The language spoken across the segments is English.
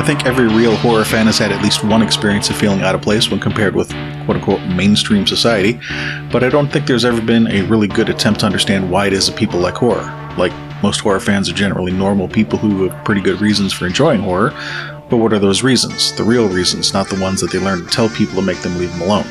think every real horror fan has had at least one experience of feeling out of place when compared with quote-unquote mainstream society, but I don't think there's ever been a really good attempt to understand why it is that people like horror. Like, most horror fans are generally normal people who have pretty good reasons for enjoying horror, but what are those reasons? The real reasons, not the ones that they learn to tell people to make them leave them alone.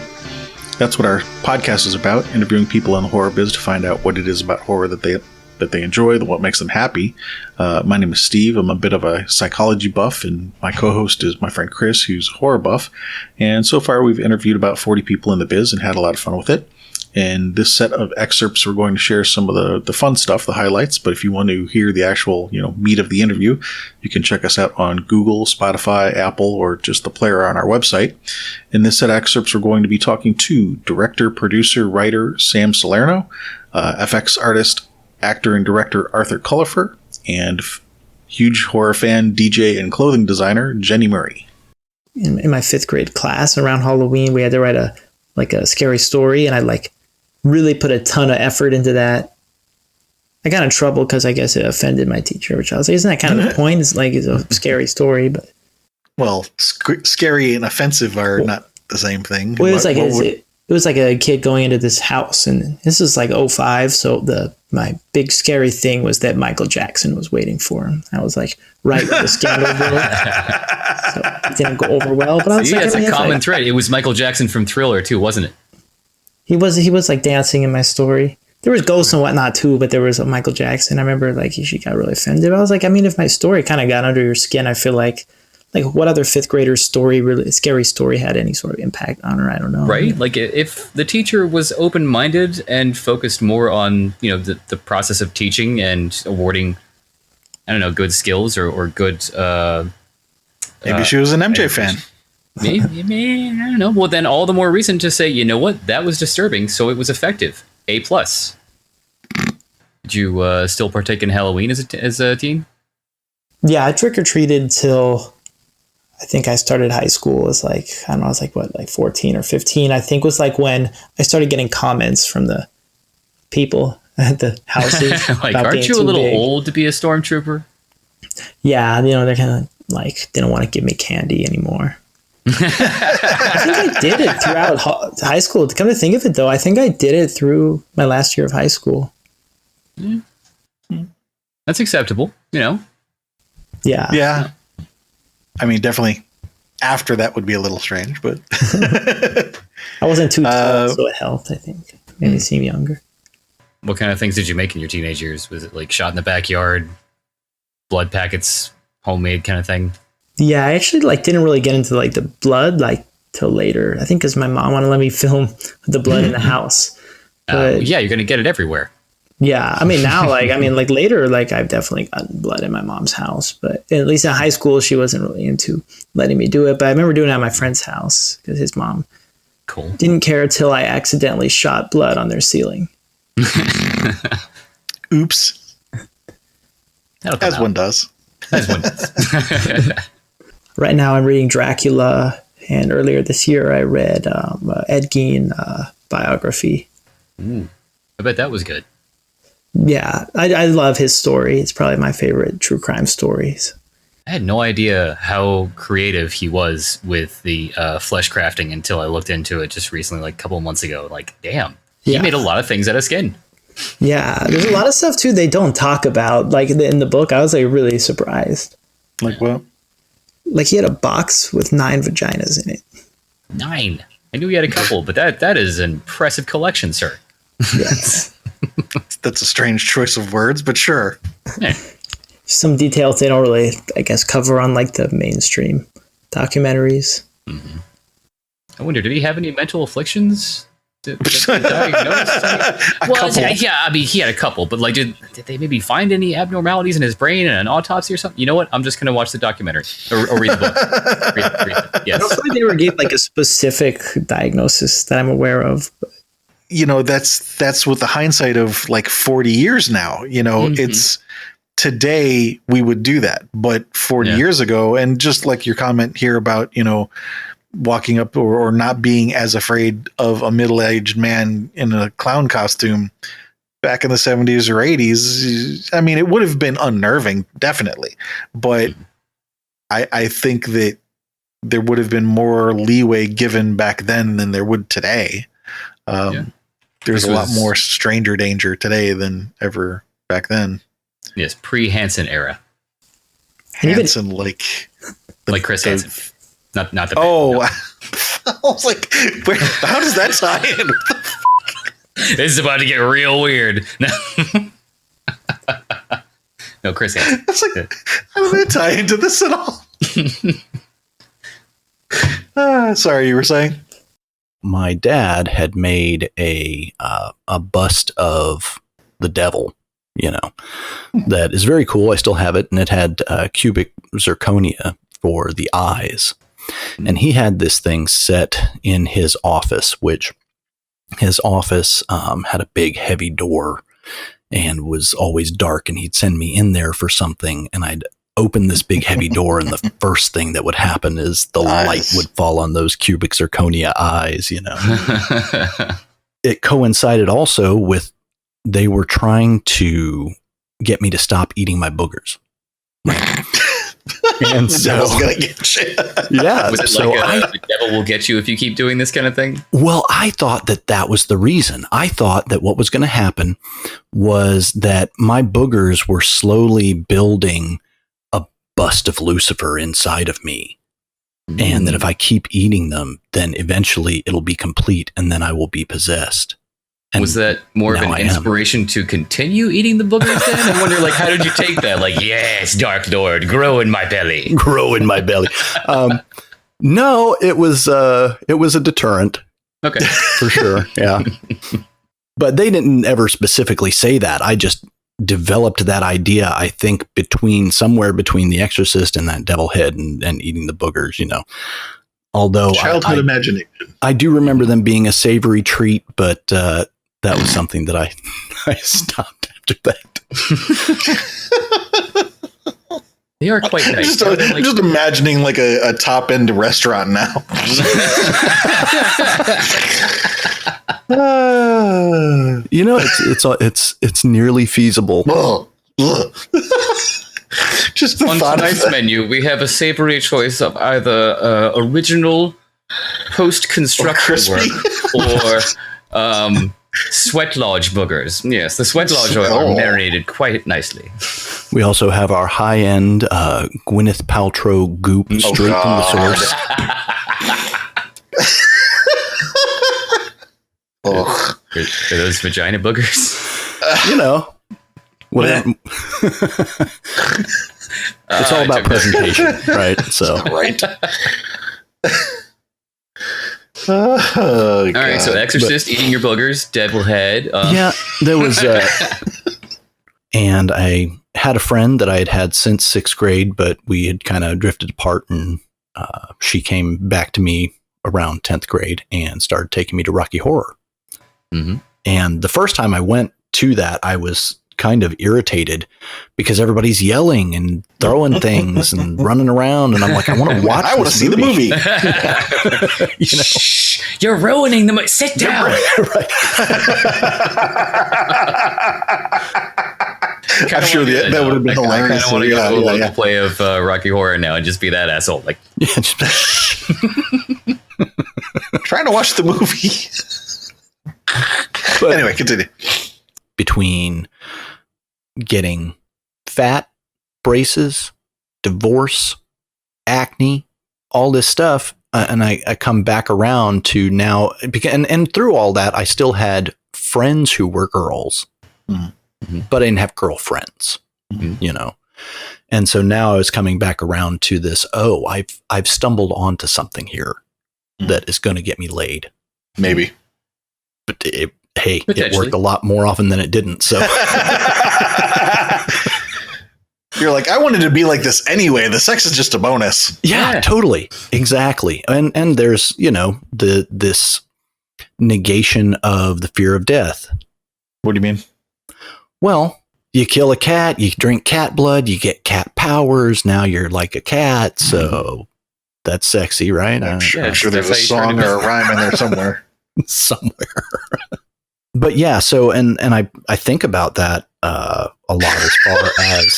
That's what our podcast is about, interviewing people in the horror biz to find out what it is about horror that they enjoy, what makes them happy. My name is Steve. I'm a bit of a psychology buff, and my co-host is my friend Chris, who's a horror buff. And so far, we've interviewed about 40 people in the biz and had a lot of fun with it. In this set of excerpts, we're going to share some of the fun stuff, the highlights. But if you want to hear the actual, meat of the interview, you can check us out on Google, Spotify, Apple, or just the player on our website. In this set of excerpts, we're going to be talking to director, producer, writer Sam Salerno, FX artist, actor and director Arthur Cullipher, and huge horror fan, DJ, and clothing designer Jennie Murray. In my 5th grade class around Halloween, we had to write a scary story, and I really put a ton of effort into that. I got in trouble because I guess it offended my teacher, which I was like, isn't that kind of the point? It's a scary story, but scary and offensive are not the same thing. Well, it was like a kid going into this house, and this is like 2005. So my big scary thing was that Michael Jackson was waiting for him. I was like, right with the scandal broke. So it didn't go over well. But I was that's a common thread. It was Michael Jackson from Thriller too, wasn't it? He was like dancing in my story. There was ghosts and whatnot too, but there was a Michael Jackson. I remember she got really offended. I was like, if my story kind of got under your skin, I feel like what other 5th grader's scary story had any sort of impact on her? I don't know. Right? Like if the teacher was open-minded and focused more on, the process of teaching and awarding, I don't know, good skills or good... maybe she was an MJ fan. Maybe, I don't know. Well, then all the more reason to say, you know what? That was disturbing, so it was effective. A+. Did you still partake in Halloween as a teen? Yeah, I trick-or-treated till... I think I started high school as I was 14 or 15, I think was when I started getting comments from the people at the houses. Aren't you a little old to be a stormtrooper? Yeah, they're kind of didn't want to give me candy anymore. I think I did it throughout high school. To come to think of it, though, I think I did it through my last year of high school. Yeah. That's acceptable, Yeah. Yeah. Definitely after that would be a little strange, but I wasn't too tall, so it helped, I think. Made me seem younger. What kind of things did you make in your teenage years? Was it shot in the backyard, blood packets, homemade kind of thing? Yeah, I actually didn't really get into the blood till later. I think because my mom wanted to let me film the blood in the house. But yeah, you're gonna get it everywhere. Yeah, now later, I've definitely gotten blood in my mom's house, but at least in high school, she wasn't really into letting me do it. But I remember doing it at my friend's house because his mom didn't care until I accidentally shot blood on their ceiling. Oops. As one does. Right now, I'm reading Dracula, and earlier this year, I read Ed Gein biography. Ooh, I bet that was good. Yeah, I love his story. It's probably my favorite true crime stories. I had no idea how creative he was with the flesh crafting until I looked into it just recently, a couple of months ago. Damn, he made a lot of things out of skin. Yeah, there's a lot of stuff too they don't talk about. In the book, I was really surprised. Like what? He had a box with 9 vaginas in it. 9? I knew he had a couple, but that is an impressive collection, sir. Yes. That's a strange choice of words, but sure. Yeah. Some details they don't really, I guess, cover on the mainstream documentaries. Mm-hmm. I wonder, did he have any mental afflictions? Well, yeah, he had a couple, but did they maybe find any abnormalities in his brain and an autopsy or something? You know what? I'm just going to watch the documentary or read the book. read it. Yes. I don't think they ever gave a specific diagnosis that I'm aware of. That's with the hindsight of 40 years now. It's today we would do that, but 40 years ago, and just your comment here about walking up or not being as afraid of a middle-aged man in a clown costume back in the 70s or 80s. It would have been unnerving, definitely, but I think that there would have been more leeway given back then than there would today. There's a lot more stranger danger today than ever back then. Yes, pre-Hansen era. Hansen, like Chris Hansen. Not the band, oh, no. I was like, how does that tie in? This is about to get real weird. No, no, Chris Hansen. It's like, how does that tie into this at all? Sorry, you were saying? My dad had made a bust of the devil, that is very cool. I still have it, and it had cubic zirconia for the eyes. And he had this thing set in his office, which his office had a big, heavy door and was always dark. And he'd send me in there for something, and I'd open this big, heavy door, and the first thing that would happen is the light would fall on those cubic zirconia eyes. It coincided also with they were trying to get me to stop eating my boogers. And so, I was gonna get you. yeah. Was it so the devil will get you if you keep doing this kind of thing? Well, I thought that was the reason. I thought that what was going to happen was that my boogers were slowly building a bust of Lucifer inside of me. And that if I keep eating them, then eventually it'll be complete and then I will be possessed. And was that more of an inspiration to continue eating the boogers then? I wonder, how did you take that? Yes, Dark Lord, grow in my belly. Grow in my belly. No, it was a deterrent. Okay. For sure. Yeah. But they didn't ever specifically say that. I just developed that idea, I think, somewhere between The Exorcist and that devil head and eating the boogers, Although childhood imagination. I do remember them being a savory treat, but that was something that I stopped after that. They are quite nice. Just imagining a top end restaurant now. It's nearly feasible. Just the on thought tonight's menu, we have a savory choice of either original post-construction work or sweat lodge boogers. Yes, the sweat lodge are marinated quite nicely. We also have our high-end Gwyneth Paltrow goop straight from the source. Are those vagina boogers? Whatever. It's all about presentation, right? So right. All right, so Exorcist, eating your boogers, devil head. Yeah, there was, and I had a friend that I had had since 6th grade, but we had kind of drifted apart, and she came back to me around 10th grade and started taking me to Rocky Horror. Mm-hmm. And the first time I went to that, I was kind of irritated because everybody's yelling and throwing things and running around, and I'm like, I want to watch. I want to see the movie. Shh, you're ruining the movie. Sit down. Right. I'm sure that would have been hilarious. I kind of want to go to a local play of Rocky Horror now and just be that asshole. Trying to watch the movie. But anyway, continue. Between getting fat, braces, divorce, acne, all this stuff, and I come back around to now, and through all that, I still had friends who were girls, but I didn't have girlfriends, And so now I was coming back around to this. Oh, I've stumbled onto something here that is going to get me laid. Maybe, but it worked a lot more often than it didn't. So you're like, I wanted to be like this anyway. The sex is just a bonus. Yeah, totally. Exactly. And there's, this negation of the fear of death. What do you mean? Well, you kill a cat, you drink cat blood, you get cat powers. Now you're like a cat. So that's sexy, right? I'm sure there's a song or a rhyme in there somewhere. But yeah, so and I think about that a lot as far as.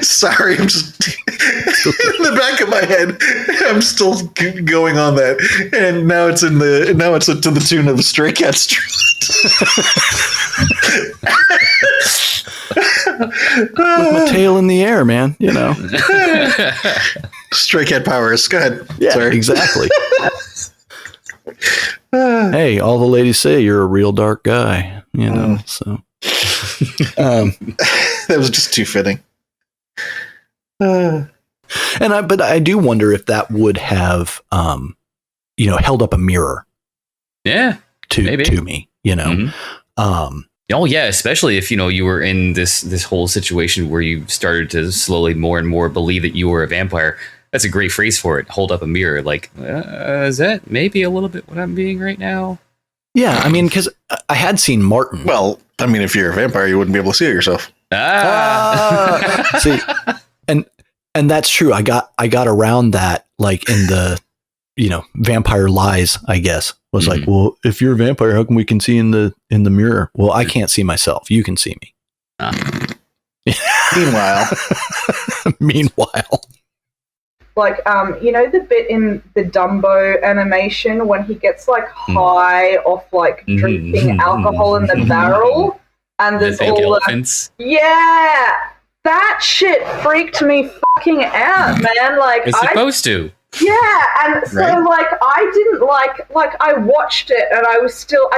Sorry, I'm just in the back of my head. I'm still going on that, and now it's to the tune of Stray Cat Street. With my tail in the air, man. You know. Stray Cat powers. Go ahead. Yeah, Sorry. exactly. Hey, all the ladies say you're a real dark guy. You know, so. That was just too fitting. But I do wonder if that would have, held up a mirror. Yeah, to me, you know. Mm-hmm. Oh yeah, especially if you were in this whole situation where you started to slowly more and more believe that you were a vampire. That's a great phrase for it. Hold up a mirror. Like, is that maybe a little bit what I'm being right now? Yeah, I mean, because I had seen Martin. Well, I mean, if you're a vampire, you wouldn't be able to see it yourself. See, and that's true. I got around that, like in the, Vampire Lies, I guess, was like, well, if you're a vampire, how come we can see in the mirror? Well, I can't see myself. You can see me. Meanwhile. Like, the bit in the Dumbo animation when he gets like high off like drinking alcohol in the barrel, and there's all elephants. Yeah, that shit freaked me fucking out, man. Like, it's supposed to. Yeah, and so like I didn't like I watched it, and I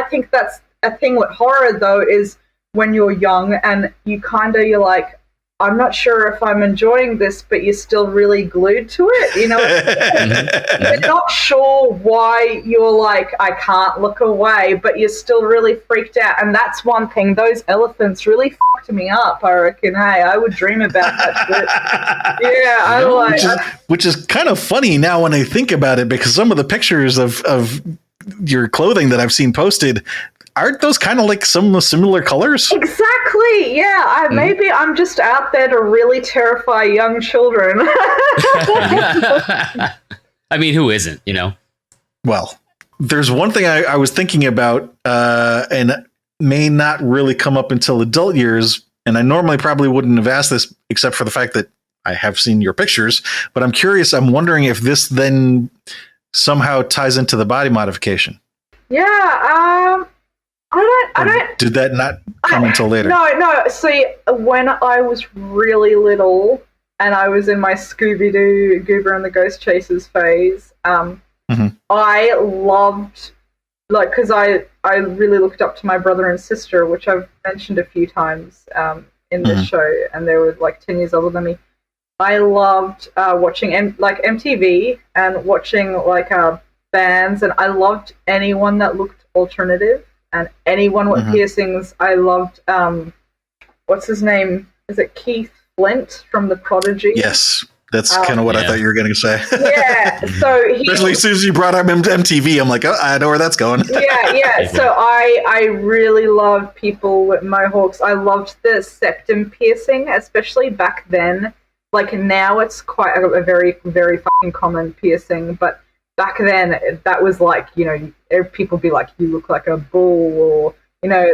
think that's a thing with horror though, is when you're young and you're like, I'm not sure if I'm enjoying this, but you're still really glued to it, You're not sure why you're like, I can't look away, but you're still really freaked out. And that's one thing. Those elephants really fucked me up, I reckon. Hey, I would dream about that shit. Yeah, I like... Which is kind of funny now when I think about it, because some of the pictures of your clothing that I've seen posted, aren't those kind of like some similar colors? Exactly. Yeah. Maybe I'm just out there to really terrify young children. I mean, who isn't, Well, there's one thing I was thinking about, and may not really come up until adult years. And I normally probably wouldn't have asked this except for the fact that I have seen your pictures, but I'm curious. I'm wondering if this then somehow ties into the body modification. Yeah. I don't. Did that not come until later? No. See, when I was really little and I was in my Scooby-Doo, Goober and the Ghost Chasers phase, I loved, like, because I really looked up to my brother and sister, which I've mentioned a few times in this show, and they were like 10 years older than me. I loved watching MTV and watching like bands, and I loved anyone that looked alternative. And anyone with piercings, I loved, what's his name? Is it Keith Flint from The Prodigy? Yes, that's kind of what I thought you were going to say. Yeah, so especially as soon as you brought up MTV, I'm like, oh, I know where that's going. Yeah. So I really loved people with mohawks. I loved the septum piercing, especially back then. Like now it's quite a very, very fucking common piercing, but back then, that was like, people be like, you look like a bull, or,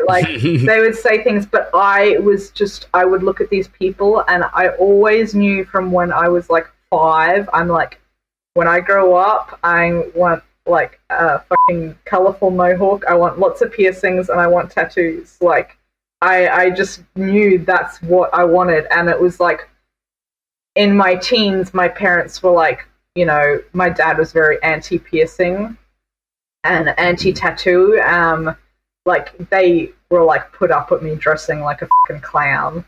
like they would say things, but I would look at these people, and I always knew from when I was like 5, I'm like, when I grow up, I want like a fucking colorful mohawk, I want lots of piercings, and I want tattoos. Like, I just knew that's what I wanted, and it was like, in my teens, my parents were like, my dad was very anti-piercing and anti-tattoo. Like, they were like put up with me dressing like a fucking clown.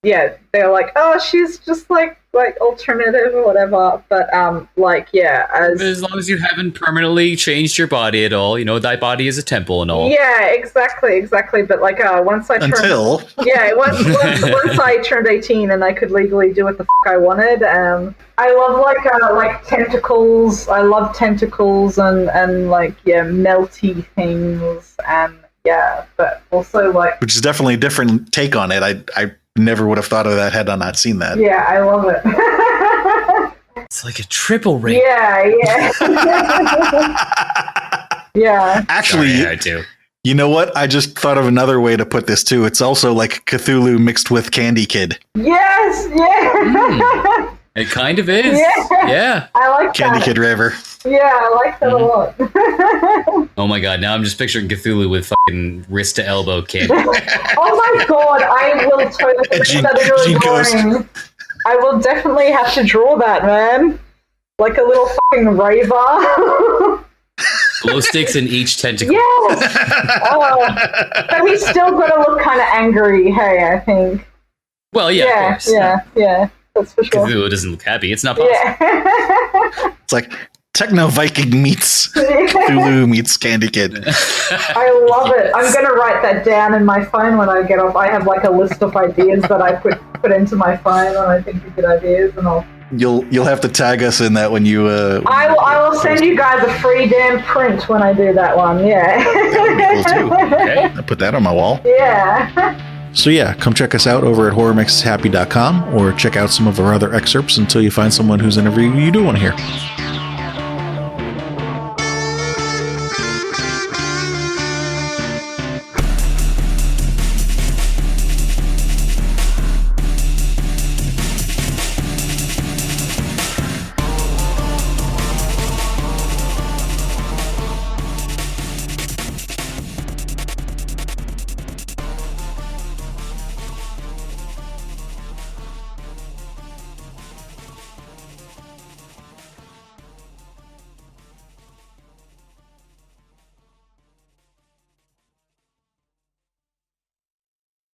Yeah, they were like, oh, she's just like alternative or whatever. But as long as you haven't permanently changed your body at all, thy body is a temple and all. Yeah, exactly. But like once I turned once I turned 18 and I could legally do what the fuck I wanted. I love like tentacles. I love tentacles and melty things, and but also like, which is definitely a different take on it. I never would have thought of that had I not seen that. Yeah, I love it. It's like a triple rape. Yeah. Yeah. Actually, sorry, I do. You know what? I just thought of another way to put this too. It's also like Cthulhu mixed with Candy Kid. Yes, yeah. It kind of is. Yeah. I like Candy that. Kid River. Yeah, I like that a lot. Oh my god, now I'm just picturing Cthulhu with fucking wrist to elbow candy. Oh my god, I will totally put that into a drawing. I will definitely have to draw that, man. Like a little fucking raver. Glow sticks in each tentacle. Yes! But he's still gonna look kind of angry, hey, I think. Well, yeah, of course. Yeah. That's for sure. Cthulhu doesn't look happy. It's not possible. Yeah. It's like Techno Viking meets Cthulhu meets Candy Kid. I love it. I'm going to write that down in my phone when I get off. I have like a list of ideas that I put into my phone when I think of good ideas, and I'll. You'll have to tag us in that when you. I will send you guys a free damn print when I do that one. Yeah. That would be cool too. Okay, I put that on my wall. Yeah. So yeah, come check us out over at horrormixhappy.com or check out some of our other excerpts until you find someone whose interview you do want to hear.